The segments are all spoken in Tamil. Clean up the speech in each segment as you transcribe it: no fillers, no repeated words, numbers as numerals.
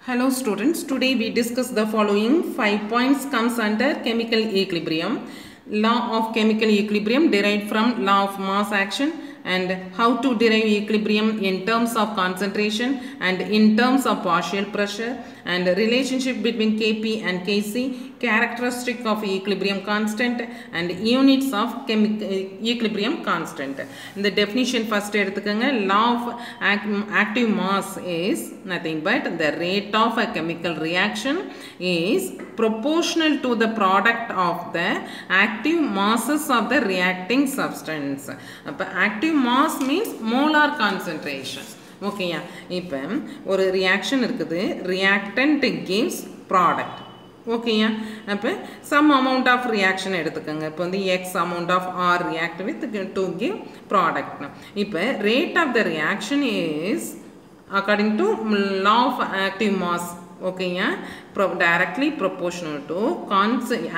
Hello students, today we discuss the following 5 points comes under chemical equilibrium. Law of chemical equilibrium derived from law of mass action and how to derive equilibrium in terms of concentration and in terms of partial pressure and relationship between Kp and Kc, characteristic of equilibrium constant and units of equilibrium constant. In the definition first law of active mass is nothing but the rate of a chemical reaction is proportional to the product of the active masses of the reacting substance. Active mass means molar concentration. Okay, இப்போ ஒரு reaction இருக்குது, reactant gives product. Okay, அப்போ some amount of reaction எடுத்துக்கங்க, இப்போ வந்து x amount of R react with to give product. இப்போ rate of the reaction is according to law of active mass. Okay, directly proportional to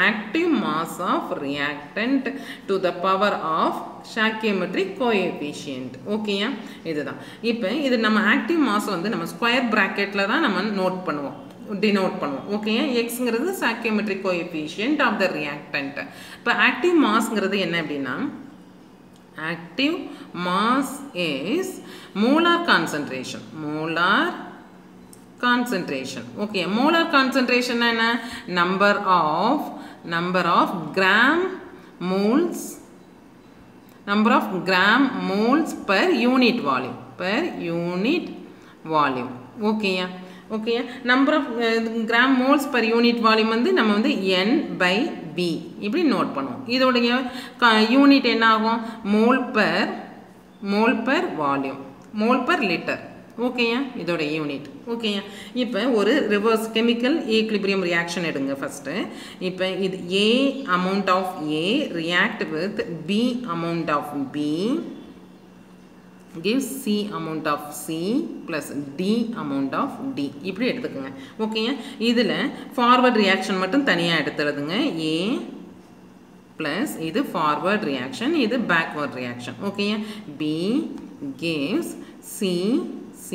active mass of reactant to the power of stoichiometric coefficient. Okay, இதுதான். இப்போ இது நம்ம active mass வந்து நம்ம square bracketல தான் நம்ம நோட் பண்ணுவோம், denote பண்ணுவோம். Okay, xங்கிறது stoichiometric coefficient of the reactant. இப்போ active massங்கிறது என்ன அப்படின்னா, active mass is molar concentration. Molar concentration. Okay, molar concentration is number of gram moles per unit volume. Okay, okay, number of gram moles per unit volume வந்து நம்ம வந்து n by b இப்படி நோட் பண்ணுவோம். இதோடைய யூனிட் என்ன ஆகும்? mole per volume, mole per liter. Okay, இதோட யூனிட். Okay, இப்போ ஒரு reverse chemical equilibrium reaction எடுங்க first. இப்போ இது A amount of A react with B amount of B gives C amount of C plus D amount of D. இப்படி எடுத்துக்கங்க. Okay, இதில் forward reaction மட்டும் தனியாக எடுத்துறதுங்க. A plus இது forward reaction, இது backward reaction. Okay, B gives C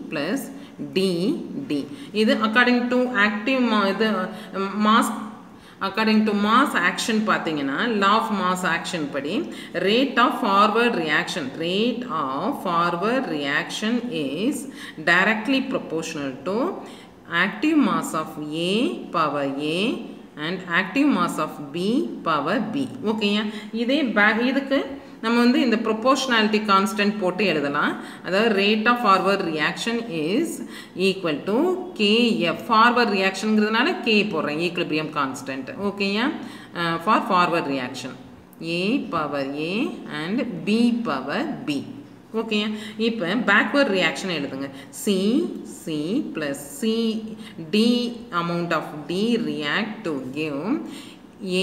plus D. இது according to active mass, according to mass action பார்த்தீங்கன்னா law of mass action படி rate of forward reaction is directly proportional to active mass of A power A and active mass of B power B. Okay, இதுக்கு நம்ம வந்து இந்த proportionality constant போட்டு எழுதலாம். அதாவது rate of forward reaction is equal to Kf. forward reactionங்கிறதுனால K போடுறேன், equilibrium constant. Okay, for forward reaction A power A and B power B. Okay, இப்போ backward reaction எழுதுங்க. C plus C D amount of D react to give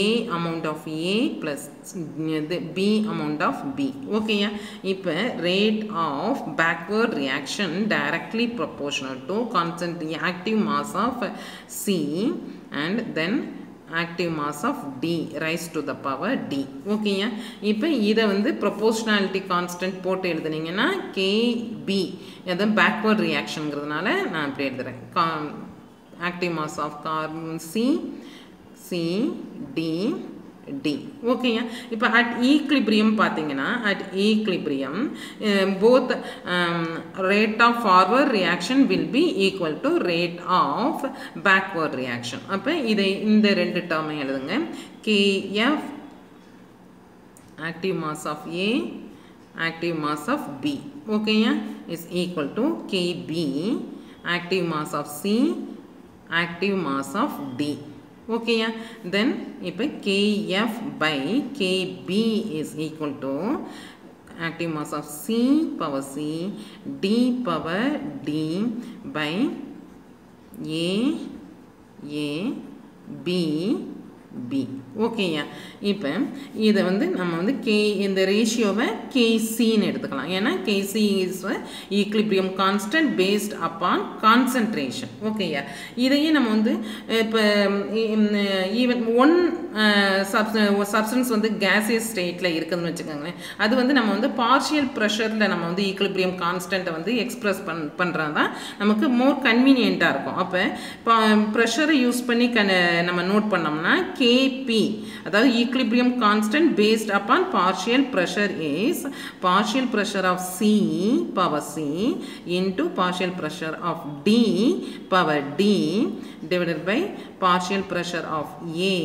A amount of A plus B amount of B. Okay, இப்போ rate of backward reaction directly proportional to constant active mass of C and then active mass of D raised to the power D. Okay, இப்போ இதை வந்து proportionality constant போட்டு எழுதுனீங்கன்னா KB, அது backward reactionங்கிறதுனால நான் இப்படி எழுதுறேன். active mass of carbon C D D. Okay, இப்போ at equilibrium பார்த்தீங்கன்னா at equilibrium both rate of forward reaction will be equal to rate of backward reaction. அப்போ இதை இந்த ரெண்டு டேர்மை எழுதுங்க. Kf active mass of A, active mass of B. Okay, is equal to Kb active mass of C, active mass of D. Okay, then இப்போ Kf by Kb is equal to active mass of C power C D power D by A B B. ஓகேயா, இப்போ இதை வந்து நம்ம வந்து கே இந்த ரேஷியோவை கேசின்னு எடுத்துக்கலாம். ஏன்னா KC is equilibrium constant based upon concentration. ஓகேயா, இதையே நம்ம வந்து இப்போ ஈவன் ஒன் சப்ஸ்டன்ஸ் வந்து கேசியஸ் ஸ்டேட்டில் இருக்குதுன்னு வச்சுக்கோங்களேன், அது வந்து நம்ம வந்து பார்ஷியல் ப்ரெஷரில் நம்ம வந்து ஈக்லிபிரியம் கான்ஸ்டன்ட்டை வந்து எக்ஸ்பிரஸ் பண்ணுறது தான் நமக்கு மோர் கன்வீனியண்ட்டாக இருக்கும். அப்போ ப்ரெஷரை யூஸ் பண்ணி நம்ம நோட் பண்ணோம்னா KP, அதாவது equilibrium constant based upon partial pressure is partial pressure of C power C into partial pressure of D power D divided by partial pressure of A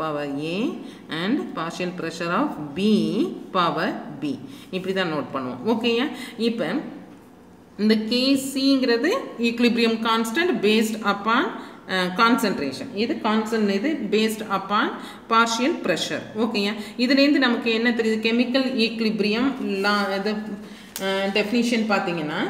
power A and partial pressure of B power B. இப்படி தான் நோட் பண்ணுவோம். ஓகேயா, இப்போ இந்த KCங்கிறது equilibrium constant based upon concentration. இது constant, இது based upon partial pressure. ஓகேயா, இதுலேருந்து நமக்கு என்ன தெரியுது, chemical equilibrium law இது definition பார்த்தீங்கன்னா,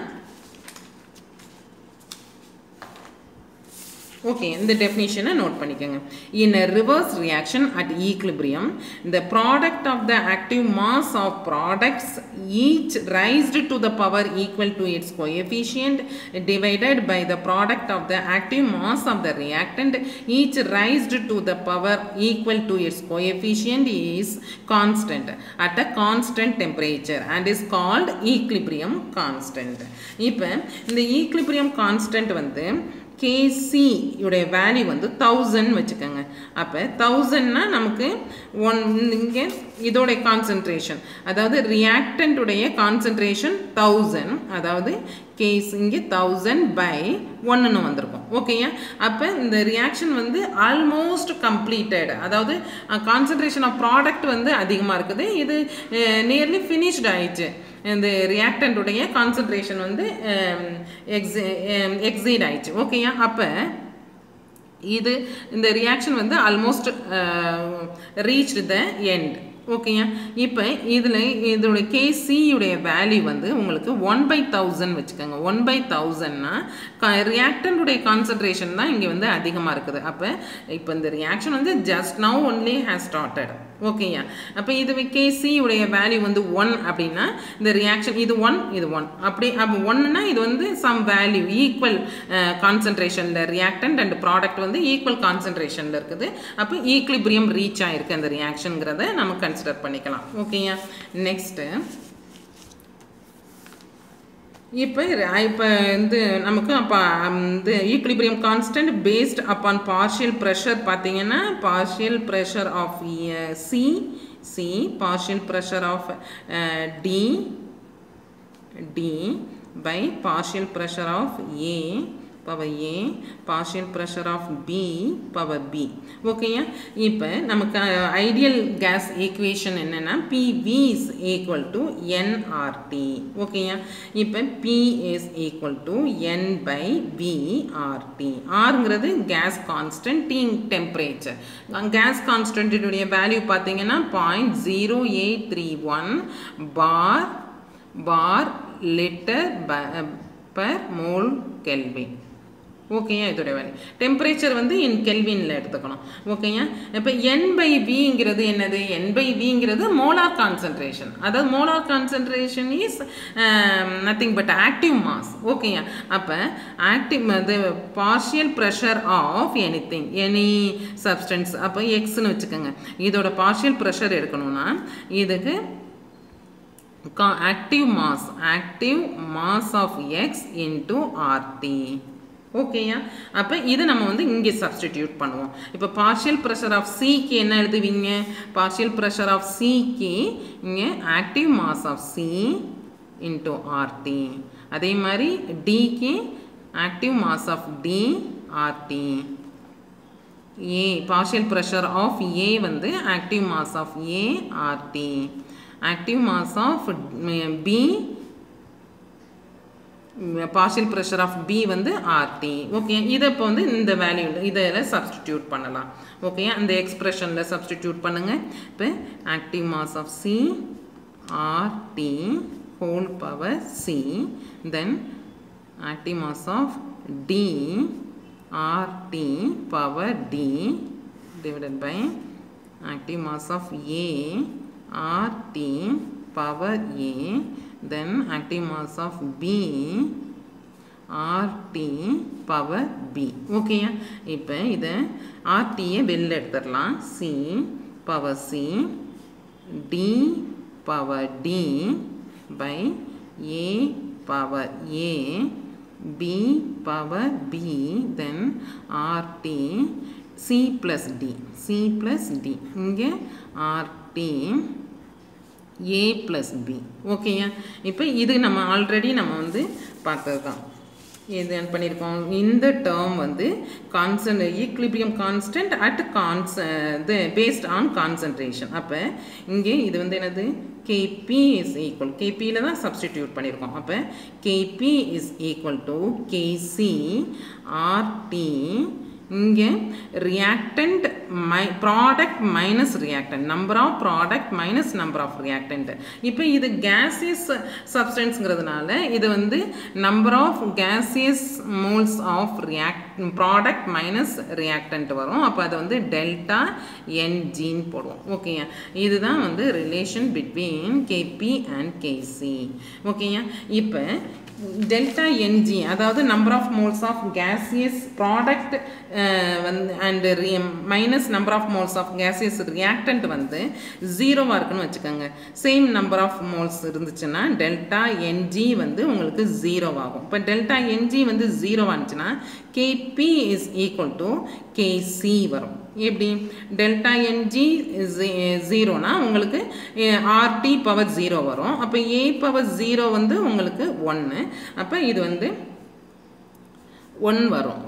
ஓகே, இந்த டெஃபினிஷனை நோட் பண்ணிக்கோங்க. இன் a reverse reaction at equilibrium, the product of the active mass of products each raised to the power equal to its coefficient divided by the product of the active mass of the reactant each raised to the power equal to its coefficient is constant at a constant temperature and is called equilibrium constant. இப்போ இந்த equilibrium constant வந்து KC உடைய வேல்யூ வந்து 1000 வச்சுக்கோங்க. அப்போ 1000னா நமக்கு இங்கே இதோடைய கான்சன்ட்ரேஷன், அதாவது ரியாக்டன்ட் உடைய கான்சன்ட்ரேஷன் 1000, அதாவது கேஸ் இங்கே 1000/1ன்னு வந்திருக்கும். ஓகேயா, அப்போ இந்த ரியாக்ஷன் வந்து ஆல்மோஸ்ட் கம்ப்ளீட்டட், அதாவது கான்சன்ட்ரேஷன் ஆஃப் ப்ராடக்ட் வந்து அதிகமாக இருக்குது, இது நியர்லி ஃபினிஷ்ட் ஆயிடுச்சு. இந்த ரியாக்டன்ட் உடைய கான்சன்ட்ரேஷன் வந்து எக்ஸீட் ஆயிடுச்சு. ஓகேயா, அப்போ இது இந்த ரியாக்ஷன் வந்து ஆல்மோஸ்ட் ரீச் த எண்ட். ஓகேயா, இப்போ இதில் இதோடைய கேசியுடைய வேல்யூ வந்து உங்களுக்கு 1/1000 வச்சுக்கோங்க. 1/1000னா ரியாக்டன்டுடைய கான்சன்ட்ரேஷன் தான் இங்கே வந்து அதிகமாக இருக்குது. அப்போ இப்போ இந்த ரியாக்ஷன் வந்து just now only has started. ஓகேயா, அப்போ இது கேசியுடைய வேல்யூ வந்து 1 அப்படின்னா இந்த ரியாக்ஷன் இது 1 இது 1 அப்படி. அப்போ 1னா இது வந்து சம் வேல்யூ ஈக்குவல் கான்சன்ட்ரேஷனில் ரியாக்டன்ட் அண்ட் ப்ராடக்ட் வந்து ஈக்குவல் கான்சன்ட்ரேஷனில் இருக்குது. அப்போ ஈக்லிபிரியம் ரீச் ஆகிருக்கு அந்த ரியாக்ஷனுங்கிறத நம்ம கன்சிடர் பண்ணிக்கலாம். ஓகேயா, நெக்ஸ்ட்டு இப்போ வந்து நமக்கு அப்போ இந்த equilibrium constant based upon partial pressure பார்த்தீங்கன்னா, partial pressure of C partial pressure of D by partial pressure of A power A partial pressure of B power B. ஓகேயா, இப்போ நமக்கு ஐடியல் கேஸ் ஈக்குவேஷன் என்னன்னா PV is equal to nRT. ஓகேயா, இப்போ P is equal to N/V/RT. Rங்கிறது gas constant, T temperature. Gas கான்ஸ்டன்டினுடைய வேல்யூ பார்த்தீங்கன்னா 0.0831 bar liter per mole Kelvin. ஓகேயா, இதோட வேல்யூ. டெம்பரேச்சர் வந்து இன் கெல்வினில் எடுத்துக்கணும். ஓகேயா, இப்போ N/Vங்கிறது என்னது, N/Vங்கிறது மோலார் கான்சன்ட்ரேஷன், அதாவது molar concentration is nothing but active mass. ஓகேயா, அப்போ ஆக்டிவ் அது partial pressure of any substance, அப்போ எக்ஸ்ன்னு வச்சுக்கோங்க. இதோட பார்ஷியல் ப்ரெஷர் எடுக்கணும்னா இதுக்கு active mass of x into RT. ஓகேயா, அப்போ இது நம்ம வந்து இங்கே சப்ஸ்டிடியூட் பண்ணுவோம். இப்போ பார்ஷியல் ப்ரெஷர் ஆஃப் சிக்கு என்ன எழுதுவீங்க, பார்ஷியல் ப்ரெஷர் ஆஃப் சிக்கு இங்கே active mass of C into RT. அதே மாதிரி டிக்கு active mass of D RT. A partial pressure of A வந்து active mass of A RT. active mass of B partial pressure of B வந்து RT. ஓகே, இதை இப்போ வந்து இந்த வேல்யூ இதில் சப்ஸ்டிடியூட் பண்ணலாம். ஓகே, அந்த எக்ஸ்பிரஷனில் சப்ஸ்டிடியூட் பண்ணுங்கள். இப்போ active mass of C RT whole power C, then active mass of D RT power D divided by active mass of A RT power A, then active mass of B RT power B. Okay, இப்போ இதை RT வெளில எடுத்துடலாம். C power C D power D by A power A B power B, then RT C plus D இங்கே RT A plus B. Okay, இப்போ இது நம்ம ஆல்ரெடி நம்ம வந்து பார்த்ததுதான். இது என்ன பண்ணியிருக்கோம், இந்த டேர்ம் வந்து equilibrium constant at based on concentration. அப்போ இங்கே இது வந்து என்னது, Kp இஸ் ஈக்குவல், கேபியில் தான் சப்ஸ்டிடியூட் பண்ணியிருக்கோம். அப்போ Kp is equal to Kc RT, இங்கே reactant product minus reactant, number of product minus number of reactant. இப்போ இது கேசியஸ் சப்ஸ்டன்ஸ்ங்கிறதுனால இது வந்து number of gaseous moles of product minus reactant வரும். அப்போ அது வந்து டெல்டா என்ஜின்னு போடுவோம். ஓகேயா, இதுதான் வந்து relation between KP and KC. ஓகேயா, இப்போ delta Ng, அதாவது number of moles of gaseous product and minus number of moles of gaseous reactant வந்து ஜீரோவாக இருக்குன்னு வச்சுக்கோங்க. சேம் நம்பர் ஆஃப் மோல்ஸ் இருந்துச்சுன்னா டெல்டா Ng வந்து உங்களுக்கு ஜீரோவாகும். இப்போ டெல்டா Ng வந்து ஜீரோவாக இருந்துச்சுன்னா Kp is equal to Kc வரும். எப்படி, டெல்டா Ng ஜீரோனா உங்களுக்கு RT பவர் 0 வரும். அப்போ A பவர் 0 வந்து உங்களுக்கு 1. அப்போ இது வந்து 1 வரும்,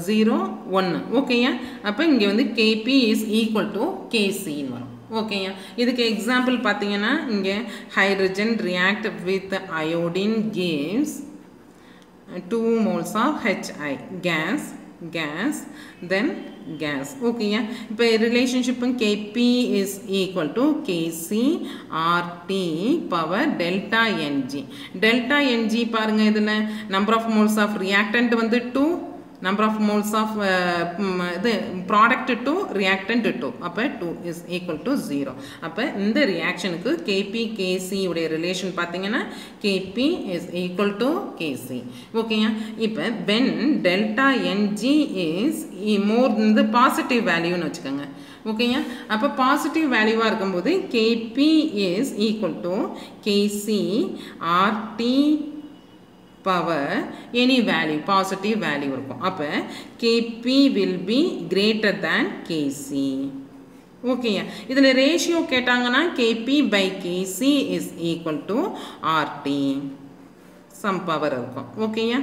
0 1. ஓகேயா, அப்போ இங்கே வந்து Kp இஸ் ஈக்குவல் டு Kcன்னு வரும். ஓகேயா, இதுக்கு எக்ஸாம்பிள் பார்த்தீங்கன்னா இங்கே hydrogen react with iodine gives 2 moles of HI gas then gas. ஓகேயா, இப்போ relationship Kp is equal to Kc RT power delta Ng. delta Ng பாருங்க, இதில் number of moles of reactant வந்து 2, number of moles of இது product 2, reactant 2. அப்போ 2 is equal to 0. அப்போ இந்த ரியாக்ஷனுக்கு Kp Kc உடைய ரிலேஷன் பார்த்தீங்கன்னா Kp is equal to Kc. ஓகேயா, இப்போ when delta Ng is more இந்த பாசிட்டிவ் வேல்யூன்னு வச்சுக்கோங்க. ஓகேயா, அப்போ பாசிட்டிவ் வேல்யூவாக இருக்கும்போது Kp is equal to Kc RT power any value, positive value இருக்கும். அப்போ Kp will be greater than Kc. ஓகேயா, இதில் ரேஷியோ கேட்டாங்கன்னா Kp by Kc is equal to RT, some power இருக்கும். ஓகேயா,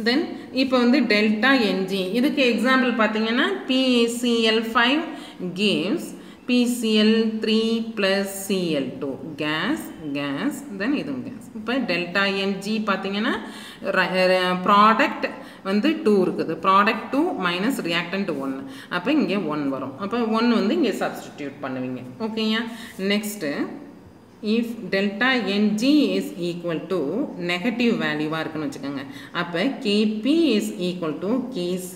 தென் இப்போ வந்து டெல்டா Ng, இதுக்கு எக்ஸாம்பிள் பார்த்தீங்கன்னா PaCl5 gives PCl3 plus Cl2 gas then இதுவும் gas. இப்போ டெல்டா Ng பார்த்தீங்கன்னா ப்ராடக்ட் வந்து 2 இருக்குது, ப்ராடக்ட் 2 மைனஸ் ரியாக்டன்ட் 1. அப்போ இங்கே 1 வரும். அப்போ 1 வந்து இங்கே சப்ஸ்டிடியூட் பண்ணுவீங்க. ஓகேயா, next if delta Ng is equal to negative வேல்யூவாக இருக்குன்னு வச்சுக்கோங்க. அப்போ Kp is equal to Kc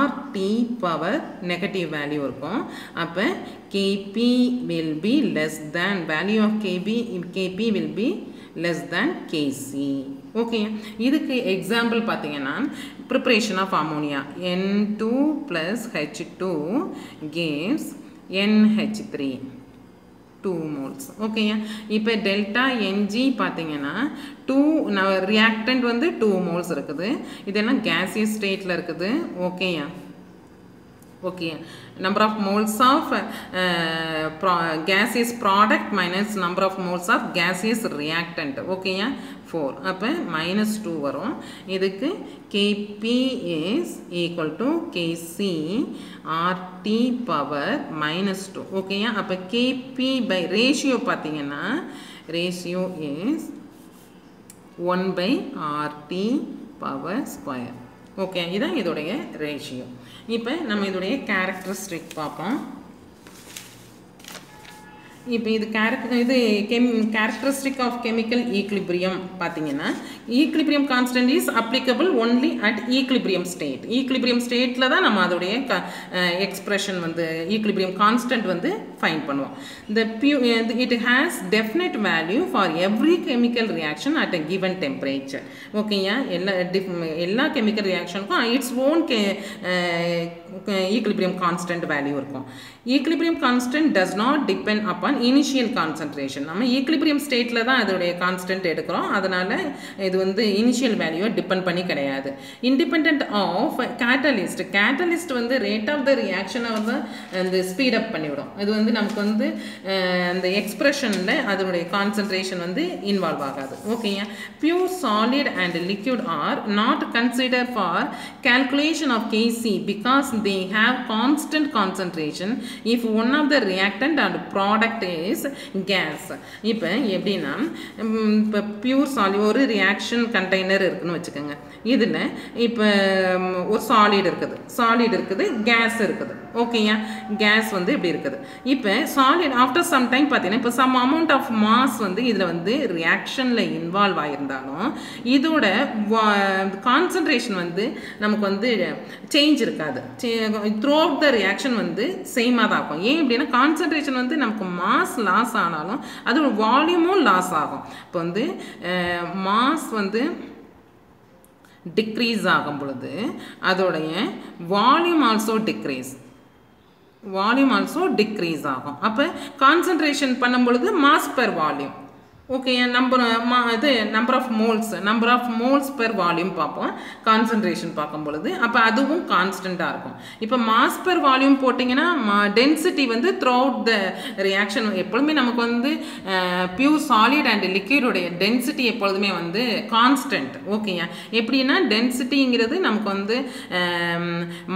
RT power negative value இருக்கும். அப்போ Kp will be less than, value of Kp will be less than Kc. Okay, இதுக்கு எக்ஸாம்பிள் பார்த்தீங்கன்னா preparation of ammonia N2 plus H2 gives NH3 2 moles. ஓகேயா, இப்போ டெல்டா Ng பார்த்தீங்கன்னா 2 ரியாக்டன்ட் வந்து 2 moles இருக்குது. இதெல்லாம் கேசியஸ் ஸ்டேட்டில் இருக்குது. ஓகேயா, okay, number of moles of gaseous product minus number of moles of gaseous reactant. ஓகேயா, 4. அப்போ -2 வரும். இதுக்கு Kp is equal to Kc RT power -2. ஓகேயா, அப்போ Kp by ரேஷியோ பார்த்தீங்கன்னா ratio is 1 by RT power square. Okay, இதான் இதோடைய ரேஷியோ. இப்போ நம்ம இதோடைய கேரக்டரிஸ்டிக் பார்ப்போம். இப்போ இது characteristic of chemical equilibrium பார்த்தீங்கன்னா equilibrium constant is applicable only at equilibrium state. equilibrium stateல தான் நம்ம அதோடைய expression வந்து equilibrium constant வந்து find பண்ணுவோம். It has definite value for every chemical reaction at a given temperature. ஓகேயா, எல்லா chemical reactionக்கும் its own equilibrium constant value இருக்கும். equilibrium constant does not depend upon initial concentration. நம்ம equilibrium stateல தான் அதோடைய constant எடுக்கிறோம், அதனால இது வந்து initial value depend பண்ணி கிடையாது. independent of catalyst. catalyst வந்து rate of the reaction வந்து அந்த speed up பண்ணிவிடும். இது வந்து நமக்கு வந்து அந்த expressionல அதோடைய concentration வந்து involve ஆகாது. ஓகேயா, pure solid and liquid are not considered for calculation of Kc because they have constant concentration if one of the reactant and product is gas. இப்போ எப்படின்னா, இப்போ பியூர் சாலிட் ஒரு ரியாக்ஷன் கண்டெய்னர் இருக்குன்னு வச்சுக்கோங்க. இதில் இப்போ ஒரு சாலிட் இருக்குது, கேஸ் இருக்குது. ஓகேயா, கேஸ் வந்து இப்படி இருக்குது. இப்போ சாலிட் ஆஃப்டர் சம் டைம் பார்த்தீங்கன்னா, இப்போ சம் அமௌண்ட் ஆஃப் மாஸ் வந்து இதில் வந்து ரியாக்ஷனில் இன்வால்வ் ஆகியிருந்தாலும் இதோட கான்சன்ட்ரேஷன் வந்து நமக்கு வந்து சேஞ்ச் இருக்காது. த்ரூ அவுட் த ரியாக்ஷன் வந்து சேமாக தான் இருக்கும். ஏன் அப்படின்னா, கான்சன்ட்ரேஷன் வந்து நமக்கு மாஸ் லாஸ் ஆனாலும் அதோட வால்யூமும் லாஸ் ஆகும். இப்போ வந்து மாஸ் வந்து டிக்ரீஸ் ஆகும் பொழுது அதோடைய வால்யூம் ஆல்சோ டிக்ரீஸ் ஆகும். அப்போ கான்சன்ட்ரேஷன் பண்ணும் பொழுது mass per volume. Okay, number of moles per volume பார்ப்போம் கான்சன்ட்ரேஷன் பார்க்கும் பொழுது. அப்போ அதுவும் கான்ஸ்டண்ட்டாக இருக்கும். இப்போ மாஸ் பெர் வால்யூம் போட்டிங்கன்னா டென்சிட்டி வந்து த்ரூ அவுட் த ரியாக்ஷன் எப்பொழுதுமே நமக்கு வந்து பியூர் சாலிட் அண்ட் லிக்விடோடைய டென்சிட்டி எப்பொழுதுமே வந்து கான்ஸ்டன்ட். ஓகேயா, எப்படின்னா டென்சிட்டிங்கிறது நமக்கு வந்து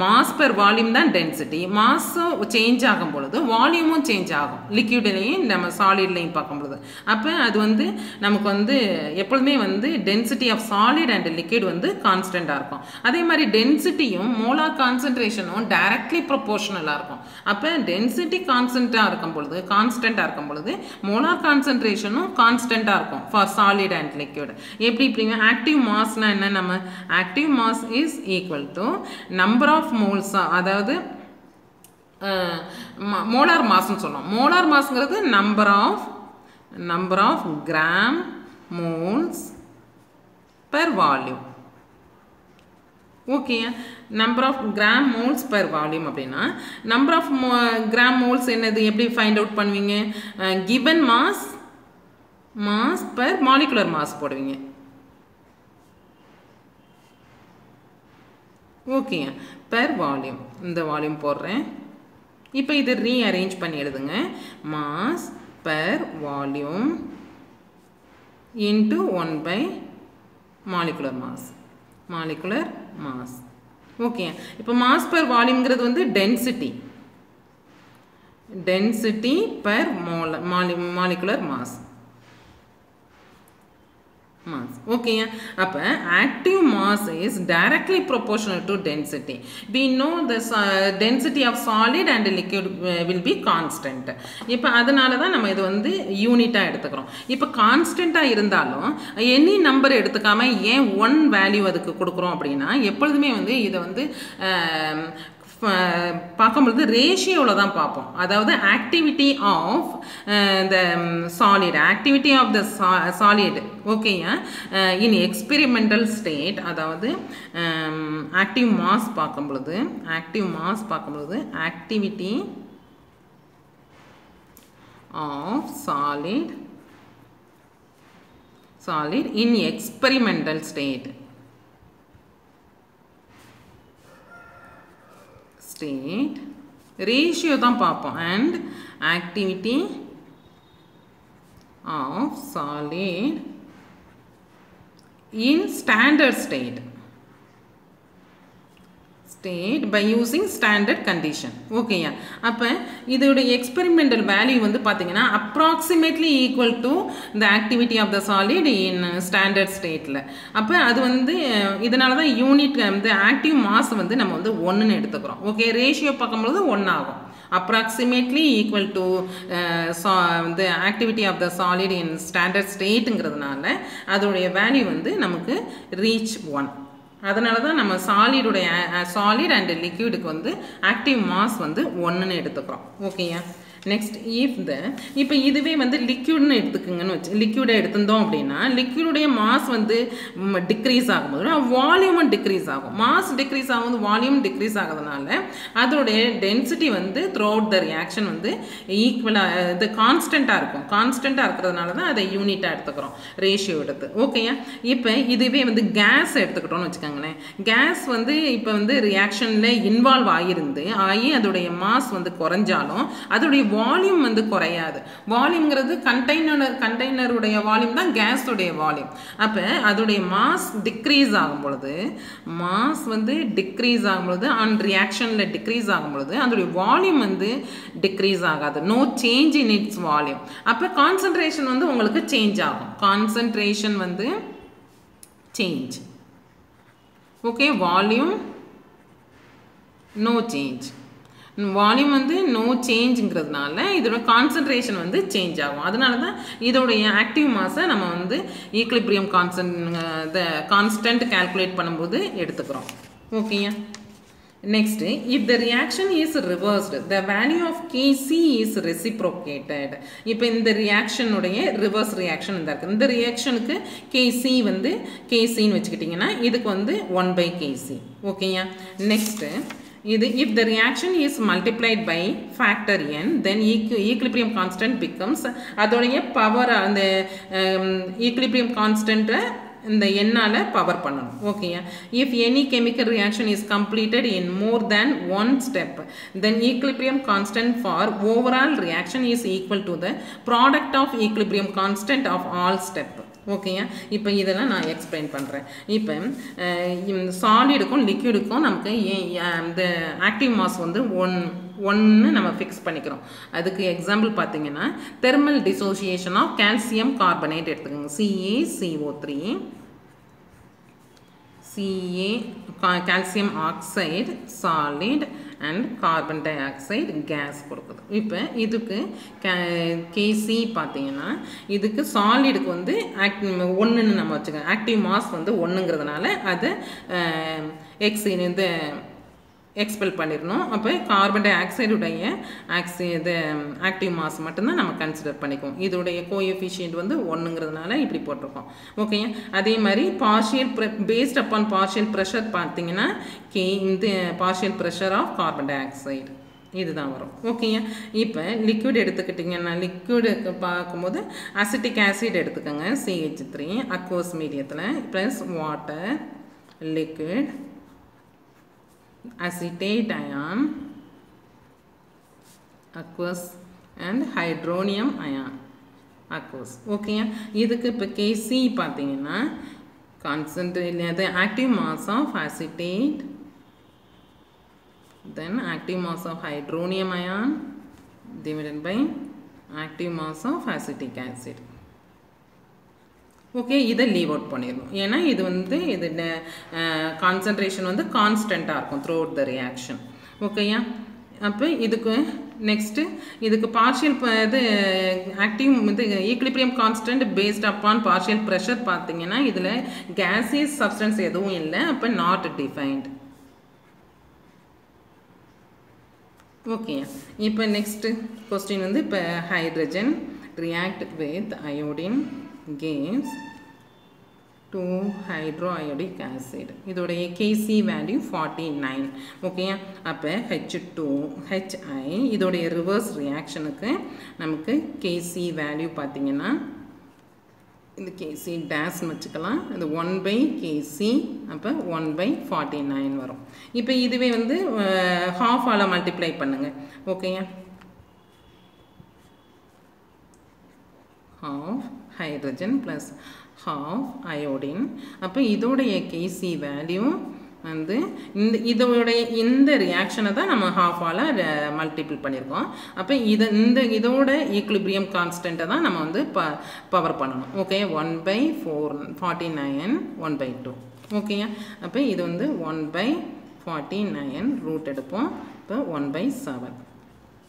மாஸ் பெர் வால்யூம் தான் டென்சிட்டி. மாஸும் சேஞ்ச் ஆகும் பொழுது வால்யூமும் சேஞ்ச் ஆகும், லிக்விட்லேயும் நம்ம சாலிட்லேயும் பார்க்கும் பொழுது. அப்போ அது வந்து நமக்கு வந்து எப்பொழுதுமே வந்து density of solid and liquid வந்து கான்ஸ்டண்ட்டாக இருக்கும். அதே மாதிரி டென்சிட்டியும் மோலார் கான்சன்ட்ரேஷனும் டைரக்ட்லி ப்ரொபோர்ஷனலாக இருக்கும். அப்போ டென்சிட்டி கான்ஸ்டண்ட்டாக இருக்கும் பொழுது மோலார் கான்சன்ட்ரேஷனும் கான்ஸ்டண்ட்டாக இருக்கும் ஃபார் சாலிட் அண்ட் லிக்விட். எப்படிங்க ஆக்டிவ் மாஸ்னா என்ன, நம்ம active mass is equal to number of மோல்ஸா, அதாவது மோலார் மாஸ்ன்னு சொல்லுவோம். மோலார் மாஸ்ங்கிறது number of gram moles per volume. Okay, number of gram moles per volume அப்படின்னா நம்பர் ஆஃப் கிராம் மோல்ஸ் என்னது, எப்படி ஃபைண்ட் அவுட் பண்ணுவீங்க? Given mass per molecular mass போடுவீங்க. ஓகே, பெர் வால்யூம், இந்த வால்யூம் போடுறேன். இப்போ இது ரீஅரேஞ்ச் பண்ணி எழுதுங்க. Mass per volume into 1 by molecular mass. Okay, இப்போ மாஸ் per வால்யூம்ங்கிறது வந்து density per molecular mass. Okay, அப்ப active mass is directly proportional to density. We know the density of solid and liquid will be constant. இப்ப அதனால தான் நம்ம இது வந்து யூனிட்டா எடுத்துக்கிறோம். இப்ப கான்ஸ்டன்ட்டா இருந்தாலும் any number எடுத்துக்காம ஏன் 1 வேல்யூ அதுக்கு கொடுக்கிறோம் அப்படின்னா எப்பொழுதுமே வந்து இத வந்து பார்க்கும்போது ரேஷியோவில் தான் பார்ப்போம். அதாவது activity of the solid, activity of the solid ஓகேயா இன் எக்ஸ்பெரிமெண்டல் ஸ்டேட், அதாவது ஆக்டிவ் மாஸ் பார்க்கும் பொழுது activity of solid in experimental state ratio தான் பார்ப்போம். and activity of solid in standard state by using standard condition. ஓகேயா, அப்போ இதோட experimental value வந்து பார்த்தீங்கன்னா approximately equal to the activity of the solid in standard stateல. அப்போ அது வந்து இதனால தான் யூனிட் வந்து ஆக்டிவ் மாஸ் வந்து நம்ம வந்து 1ன்னு எடுத்துக்கிறோம். ஓகே, ரேஷியோ பார்க்கும்போது 1 ஆகும். approximately equal to the activity of the solid in standard stateங்கிறதுனால அதோடைய வேல்யூ வந்து நமக்கு reach 1. அதனால தான் நம்ம சாலிட் அண்ட் லிக்விடுக்கு வந்து ஆக்டிவ் மாஸ் வந்து 1ன்னு எடுத்துக்கிறோம். ஓகேயா? நெக்ஸ்ட் இப்போ இதுவே வந்து லிக்யூட்னு எடுத்துக்கோங்கன்னு வச்சு லிக்யூடை எடுத்திருந்தோம் அப்படின்னா லிக்யூடைய மாஸ் வந்து டிக்ரீஸ் ஆகும்போது வால்யூமும் டிக்ரீஸ் ஆகும். மாஸ் டிக்ரீஸ் ஆகும்போது வால்யூம் டிக்ரீஸ் ஆகுறதுனால அதோடைய டென்சிட்டி வந்து த்ரூ அவுட் த ரியாக்ஷன் வந்து ஈக்குவலாக இது கான்ஸ்டண்ட்டாக இருக்கும். கான்ஸ்டண்ட்டாக இருக்கிறதுனால தான் அதை யூனிட்டாக எடுத்துக்கிறோம், ரேஷியோ எடுத்து. ஓகேயா? இப்போ இதுவே வந்து கேஸ் எடுத்துக்கிட்டோம்னு வச்சுக்கோங்களேன். கேஸ் வந்து இப்போ வந்து ரியாக்ஷனில் இன்வால்வ் ஆகி அதோடைய மாஸ் வந்து குறைஞ்சாலும் அதோடைய வால்யூம் வந்து குறையாது. வால்யூம்ங்கிறது கண்டெய்னருடைய வால்யூம் தான் கேஸுடைய வால்யூம். அப்போ அதோடைய மாஸ் டிக்ரீஸ் ஆகும் பொழுது ஆன் ரியாக்ஷனில் டிக்ரீஸ் ஆகும் பொழுது அதோடைய வால்யூம் வந்து டிக்ரீஸ் ஆகாது. No change in its volume. அப்போ கான்சன்ட்ரேஷன் வந்து உங்களுக்கு சேஞ்ச் ஆகும். கான்சன்ட்ரேஷன் வந்து change. Okay, volume no change. Volume வந்து நோ சேஞ்சுங்கிறதுனால இதோட கான்சன்ட்ரேஷன் வந்து சேஞ்ச் ஆகும். அதனால தான் இதோடைய ஆக்டிவ் மாஸை நம்ம வந்து ஈக்லிபிரியம் கான்ஸ்டன்ட் கால்குலேட் பண்ணும்போது எடுத்துக்கிறோம். ஓகேயா? Next, if the reaction is reversed, the value of Kc is reciprocated. இப்போ இந்த ரியாக்ஷனுடைய ரிவர்ஸ் ரியாக்ஷன் இருக்குது. இந்த ரியாக்ஷனுக்கு Kc வந்து Kcன்னு வச்சுக்கிட்டிங்கன்னா இதுக்கு வந்து 1/Kc. ஓகேயா? நெக்ஸ்ட் இது if the reaction is multiplied by factor n, then equilibrium constant becomes அதோடைய பவர் அந்த equilibrium constant இந்த எண்ணால பவர் பண்ணணும். ஓகேயா? if any chemical reaction is completed in more than one step, then equilibrium constant for overall reaction is equal to the product of equilibrium constant of all step. ஓகேயா? இப்போ இதெல்லாம் நான் எக்ஸ்பிளைன் பண்ணுறேன். இப்போ சாலிடுக்கும் லிக்விடுக்கும் நமக்கு இந்த ஆக்டிவ் மாஸ் வந்து ஒன்று நம்ம ஃபிக்ஸ் பண்ணிக்கிறோம். அதுக்கு எக்ஸாம்பிள் பார்த்தீங்கன்னா thermal dissociation of calcium carbonate எடுத்துக்கோங்க. CaCO3 calcium oxide solid and carbon dioxide gas கொடுக்குது. இப்போ இதுக்கு Kc பார்த்தீங்கன்னா இதுக்கு சாலிடுக்கு வந்து ஒன்றுன்னு நம்ம வச்சுக்கோங்க. ஆக்டிவ் மாஸ் வந்து ஒன்றுங்கிறதுனால அதை இது எக்ஸ்பெல் பண்ணிடணும். அப்போ கார்பன் டை ஆக்சைடுடைய இது ஆக்டிவ் மாஸ் மட்டும்தான் நம்ம கன்சிடர் பண்ணிக்குவோம். இதோடைய கோஎஃபிஷியன்ட் வந்து 1ங்கிறதுனால இப்படி போட்டிருக்கோம். ஓகே, அதே மாதிரி பேஸ்ட் அப்பான் பார்ஷியல் ப்ரெஷர் பார்த்தீங்கன்னா இந்த partial pressure of carbon dioxide இதுதான் வரும். ஓகேங்க, இப்போ லிக்விட் எடுத்துக்கிட்டிங்கன்னா லிக்விடுக்கு பார்க்கும்போது அசிட்டிக் ஆசிட் எடுத்துக்கோங்க. CH3 அக்வஸ் மீடியத்தில் plus water liquid acetate ion aqueous and hydronium ion aqueous. Okay, இதுக்கு இப்போ Kc பார்த்தீங்கன்னா concentrate active mass of acetate, then active mass of hydronium ion divided by active mass of acetic acid. Okay, இதை லீவ் அவுட் பண்ணிடணும். ஏன்னா இது வந்து இது கான்சன்ட்ரேஷன் வந்து கான்ஸ்டண்ட்டாக இருக்கும் த்ரூ அவுட் த ரியாக்ஷன். ஓகேயா? அப்போ இதுக்கு நெக்ஸ்ட்டு இதுக்கு பார்ஷியல் இது ஆக்டிவ் இது equilibrium constant based upon partial pressure பார்த்தீங்கன்னா இதில் கேசியஸ் சப்ஸ்டன்ஸ் எதுவும் இல்லை. அப்போ நாட் டிஃபைன்ட். ஓகே, இப்போ நெக்ஸ்ட்டு கொஸ்டின் வந்து இப்போ hydrogen react with iodine gives 2 hydroiodic acid. இதோடைய Kc வேல்யூ 49. ஓகே, அப்போ H2HI இதோடைய ரிவர்ஸ் ரியாக்ஷனுக்கு நமக்கு Kc வேல்யூ பார்த்தீங்கன்னா இந்த Kc டேஷ்னு வச்சுக்கலாம். இது 1/Kc அப்போ 1/49 வரும். இப்போ இதுவே வந்து ஹாஃபால் மல்டிப்ளை பண்ணுங்கள். ஓகேயா? half hydrogen plus half iodine. அப்போ இதோடைய Kc வேல்யூ வந்து இந்த ரியாக்ஷனை தான் நம்ம ஹாஃபால் மல்டிபிள் பண்ணியிருக்கோம். அப்போ இதோட ஈக்லிபிரியம் கான்ஸ்டண்ட்டை தான் நம்ம வந்து பவர் பண்ணணும். ஓகே, 1/49 1/2. ஓகேயா? அப்போ இது வந்து 1/49 ரூட் எடுப்போம். இப்போ 1/7.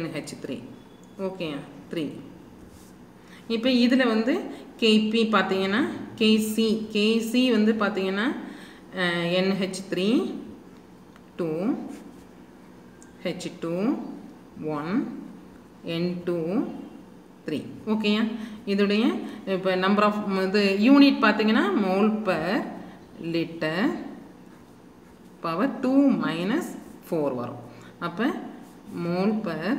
NH3 ஓகே 3 இப்போ இதில் வந்து KP பார்த்தீங்கன்னா KC வந்து பார்த்தீங்கன்னா NH3 2 H2 1 N2 3 ஓகேயா இதோடைய இப்போ நம்பர் ஆஃப் இது யூனிட் பார்த்தீங்கன்னா mole per litre power 2 minus 4 வரும் அப்போ mole per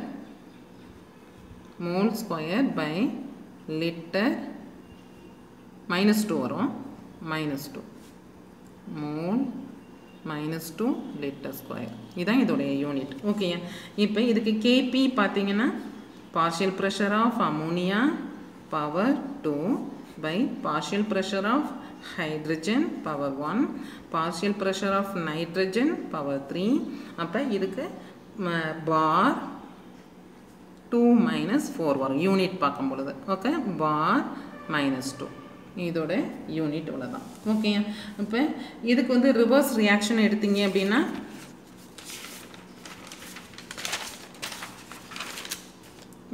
mole square by litre minus 2 வரும் minus 2 mole minus 2 liter square இதான் இதோடைய யூனிட் ஓகேயா இப்போ இதுக்கு KP பார்த்தீங்கன்னா partial pressure of ammonia power 2 by partial pressure of hydrogen power 1 partial pressure of nitrogen power 3 அப்போ இதுக்கு bar 2 minus 4 வரும் யூனிட் பார்க்கும் பொழுது ஓகே bar minus 2 இதோட யூனிட் இவ்வளவுதான் ஓகே இப்போ இதுக்கு வந்து ரிவர்ஸ் ரியாக்ஷன் எடுத்தீங்க அப்படின்னா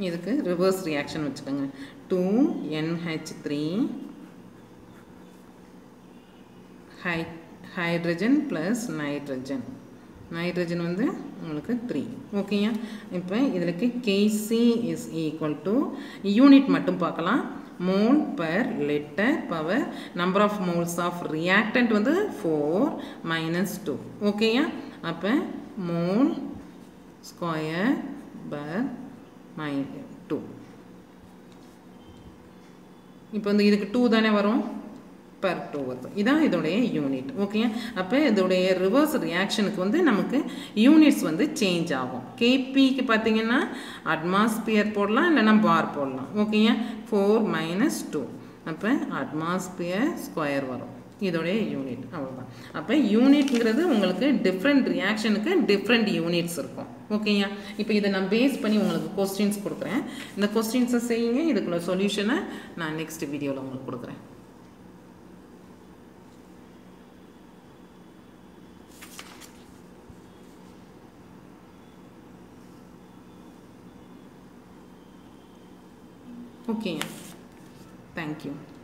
இதுக்கு ரிவர்ஸ் ரியாக்ஷன் வச்சுக்கோங்க 2NH3 ஹைட்ரஜன் ப்ளஸ் நைட்ரஜன் வந்து உங்களுக்கு 3 ஓகேயா இப்போ இதுக்கு KC is equal to unit மட்டும் பார்க்கலாம் mole per liter power number of moles of reactant வந்து 4 minus 2 ஓகேயா அப்போ mole square per 2 இப்போ வந்து இதுக்கு 2 தானே வரும் per 2 வருது இதான் இதோடைய யூனிட் ஓகே அப்போ இதோடைய ரிவர்ஸ் ரியாக்ஷனுக்கு வந்து நமக்கு யூனிட்ஸ் வந்து சேஞ்ச் ஆகும் KPக்கு பார்த்தீங்கன்னா அட்மாஸ்பியர் போடலாம் இல்லைனா பார் போடலாம் ஓகேயா 4 மைனஸ் 2 அப்போ அட்மாஸ்பியர் ஸ்கொயர் வரும் இதோடைய யூனிட் அவ்வளோதான் அப்போ யூனிட்ங்கிறது உங்களுக்கு டிஃப்ரெண்ட் ரியாக்ஷனுக்கு டிஃப்ரெண்ட் யூனிட்ஸ் இருக்கும் ஓகேயா இப்போ இதை நான் பேஸ் பண்ணி உங்களுக்கு கொஸ்டின்ஸ் கொடுக்குறேன் இந்த கொஸ்டின்ஸை செய்யுங்க இதுக்குள்ள சொல்யூஷனை நான் நெக்ஸ்ட் வீடியோவில் உங்களுக்கு கொடுக்குறேன் Okay, thank you.